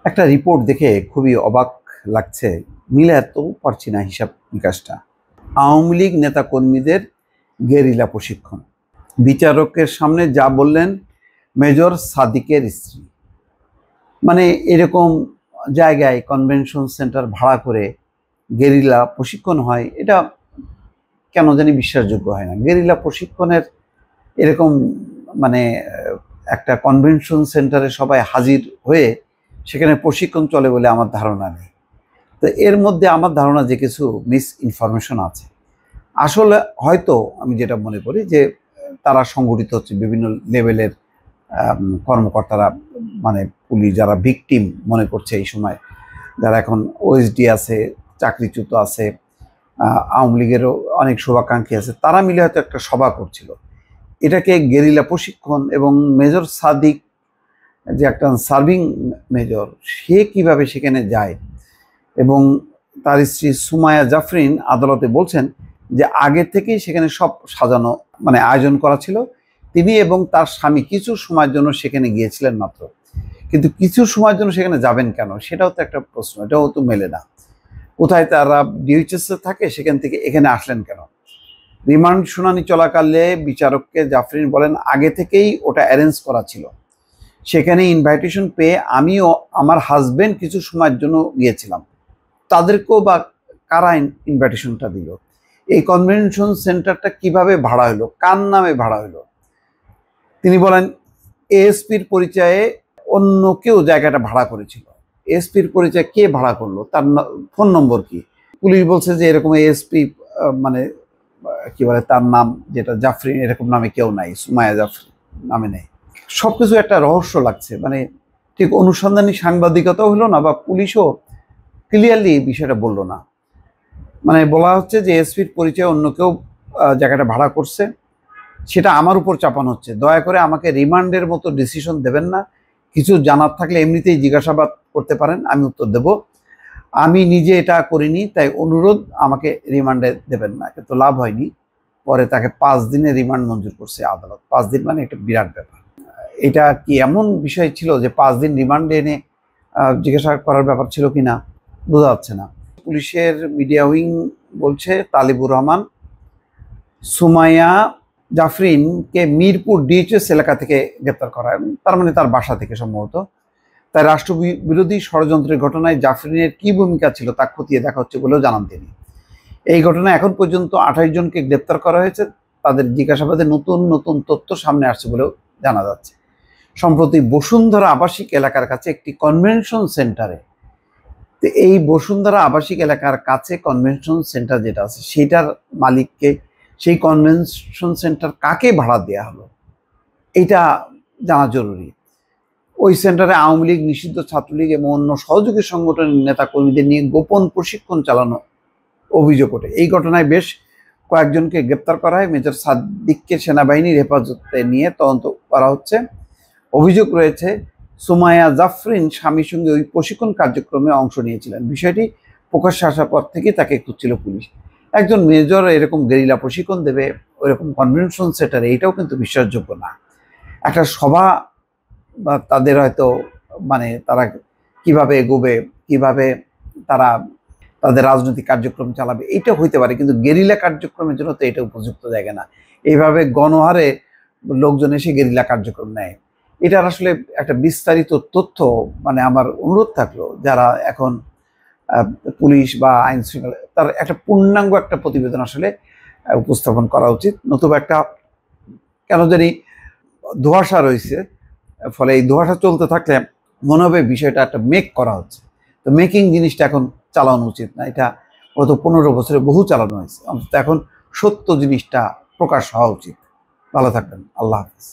একটা রিপোর্ট দেখে খুবই অবাক লাগছে, মিলাতেও পারছি না হিসাব নিকাশটা। আওয়ামী লীগ নেতাকর্মীদের গেরিলা প্রশিক্ষণ। বিচারকের সামনে যা বললেন মেজর সাদিকের স্ত্রী, মানে এরকম জায়গায় কনভেনশন সেন্টার ভাড়া করে গেরিলা প্রশিক্ষণ হয়, এটা কেন জানি বিশ্বাসযোগ্য হয় না। গেরিলা প্রশিক্ষণের এরকম মানে একটা কনভেনশন সেন্টারে সবাই হাজির হয়ে সেখানে প্রশিক্ষণ চলে বলে আমার ধারণা নেই। তো এর মধ্যে আমার ধারণা যে কিছু মিস ইনফরমেশন আছে। আসলে হয়তো আমি যেটা মনে করি যে তারা সংগঠিত হচ্ছে বিভিন্ন লেভেলের কর্মকর্তারা, মানে পুলিশ যারা ভিকটিম মনে করছে এই সময়, যারা এখন ওএসডি আছে, চাকরিচ্যুত আছে, আওয়ামী লীগেরও অনেক শুভাকাঙ্ক্ষী আছে, তারা মিলে হয়তো একটা সভা করছিল। এটাকে গেরিলা প্রশিক্ষণ। এবং মেজর সাদিক যে একটা সার্ভিং মেজর, সে কিভাবে সেখানে যায়, এবং তার স্ত্রী সুমাইয়া জাফরিন আদালতে বলছেন যে আগে থেকেই সেখানে সব সাজানো, মানে আয়োজন করা ছিল। তিনি এবং তার স্বামী কিছু সময়ের জন্য সেখানে গিয়েছিলেন মাত্র, কিন্তু কিছু সময়ের জন্য সেখানে যাবেন কেন, সেটাও তো একটা প্রশ্ন, এটাও তো মেলে না। কোথায় তারা ডিএইচএস থাকে, সেখান থেকে এখানে আসলেন কেন? রিমান্ড শুনানি চলাকালে বিচারককে জাফরিন বলেন আগে থেকেই ওটা অ্যারেঞ্জ করা ছিল, সেখানে ইনভাইটেশন পেয়ে আমিও আমার হাজবেন্ড কিছু সময়ের জন্য গিয়েছিলাম, তাদেরকেও বা কারা ইনভাইটেশনটা দিল? এই কনভেনশন সেন্টারটা কিভাবে ভাড়া হলো, কার নামে ভাড়া হলো? তিনি বলেন এএসপির পরিচয়ে অন্য কেউ জায়গাটা ভাড়া করেছিল। এএসপির পরিচয় কে ভাড়া করলো, তার ফোন নম্বর কি? পুলিশ বলছে যে এরকম এএসপি মানে কি বলে তার নাম যেটা জাফরিন, এরকম নামে কেউ নাই, সুমাইয়া জাফরিন নামে নেই। সবকিছু একটা রহস্য লাগছে, মানে ঠিক অনুসন্ধানী সাংবাদিকতাও হলো না, বা পুলিশও ক্লিয়ারলি এই বিষয়টা বললো না। মানে বলা হচ্ছে যে এসপির পরিচয়ে অন্য কেউ জায়গাটা ভাড়া করছে, সেটা আমার উপর চাপানো হচ্ছে। দয়া করে আমাকে রিমান্ডের মতো ডিসিশন দেবেন না, কিছু জানার থাকলে এমনিতেই জিজ্ঞাসাবাদ করতে পারেন, আমি উত্তর দেব। আমি নিজে এটা করিনি, তাই অনুরোধ আমাকে রিমান্ডে দেবেন না। কিন্তু লাভ হয়নি, পরে তাকে 5 দিনের রিমান্ড মঞ্জুর করছে আদালত। 5 দিন মানে একটা বিরাট ব্যাপার। এটা কি এমন বিষয় ছিল যে 5 দিন রিমান্ডে এনে জিজ্ঞাসা করার ব্যাপার ছিল কিনা বোঝা যাচ্ছে না। পুলিশের মিডিয়া উইং বলছে তালিবুর রহমান সুমাইয়া জাফরিনকে মিরপুর ডিএইচএস এলাকা থেকে গ্রেপ্তার করা, তার মানে তার বাসা থেকে সম্ভবত। তাই রাষ্ট্রবিরোধী ষড়যন্ত্রের ঘটনায় জাফরিনের কি ভূমিকা ছিল তা খতিয়ে দেখা হচ্ছে বলেও জানান তিনি। এই ঘটনায় এখন পর্যন্ত 28 জনকে গ্রেপ্তার করা হয়েছে, তাদের জিজ্ঞাসাবাদে নতুন নতুন তথ্য সামনে আসছে বলেও জানা যাচ্ছে। সম্প্রতি বসুন্ধরা আবাসিক এলাকার কাছে একটি কনভেনশন সেন্টারে, তো এই বসুন্ধরা আবাসিক এলাকার কাছে কনভেনশন সেন্টার যেটা আছে, সেটার মালিককে, সেই কনভেনশন সেন্টার কাকে ভাড়া দেওয়া হলো, এটা জানা জরুরি। ওই সেন্টারে আওয়ামী লীগ, নিষিদ্ধ ছাত্রলীগ এবং অন্য সহযোগী সংগঠনের নেতা কর্মীদের নিয়ে গোপন প্রশিক্ষণ চালানো অভিযোগ ওঠে। এই ঘটনায় বেশ কয়েকজনকে গ্রেপ্তার করা হয়। মেজর সাদিককে সেনাবাহিনীর হেফাজতে নিয়ে তদন্ত করা হচ্ছে। অভিযোগ রয়েছে সুমাইয়া জাফরিন স্বামীর সঙ্গে ওই প্রশিক্ষণ কার্যক্রমে অংশ নিয়েছিলেন। বিষয়টি প্রকাশ্যে আসার পর থেকেই তাকে খুঁজছিল পুলিশ। একজন মেজর এরকম গেরিলা প্রশিক্ষণ দেবে ওইরকম কনভেনশন সেন্টারে, এটাও কিন্তু বিশ্বাসযোগ্য না। একটা সভা বা তাদের হয়তো মানে তারা কিভাবে এগোবে, কিভাবে তারা তাদের রাজনৈতিক কার্যক্রম চালাবে, এটা হইতে পারে, কিন্তু গেরিলা কার্যক্রমের জন্য তো এটা উপযুক্ত জায়গা না। এইভাবে গণহারে লোকজন এসে গেরিলা কার্যক্রম নেয়, এটার আসলে একটা বিস্তারিত তথ্য, মানে আমার অনুরোধ থাকলো যারা এখন পুলিশ বা আইন শৃঙ্খলা, তার একটা পূর্ণাঙ্গ একটা প্রতিবেদন আসলে উপস্থাপন করা উচিত। নতুবা একটা কেন জানি ধোঁয়াশা রয়েছে, ফলে এই ধোঁয়াশা চলতে থাকলে মনে হবে বিষয়টা একটা মেক করা হচ্ছে। তো মেকিং জিনিসটা এখন চালানো উচিত না, এটা গত 15 বছরে বহু চালানো হয়েছে। অন্তত এখন সত্য জিনিসটা প্রকাশ হওয়া উচিত। ভালো থাকবেন, আল্লাহ হাফিজ।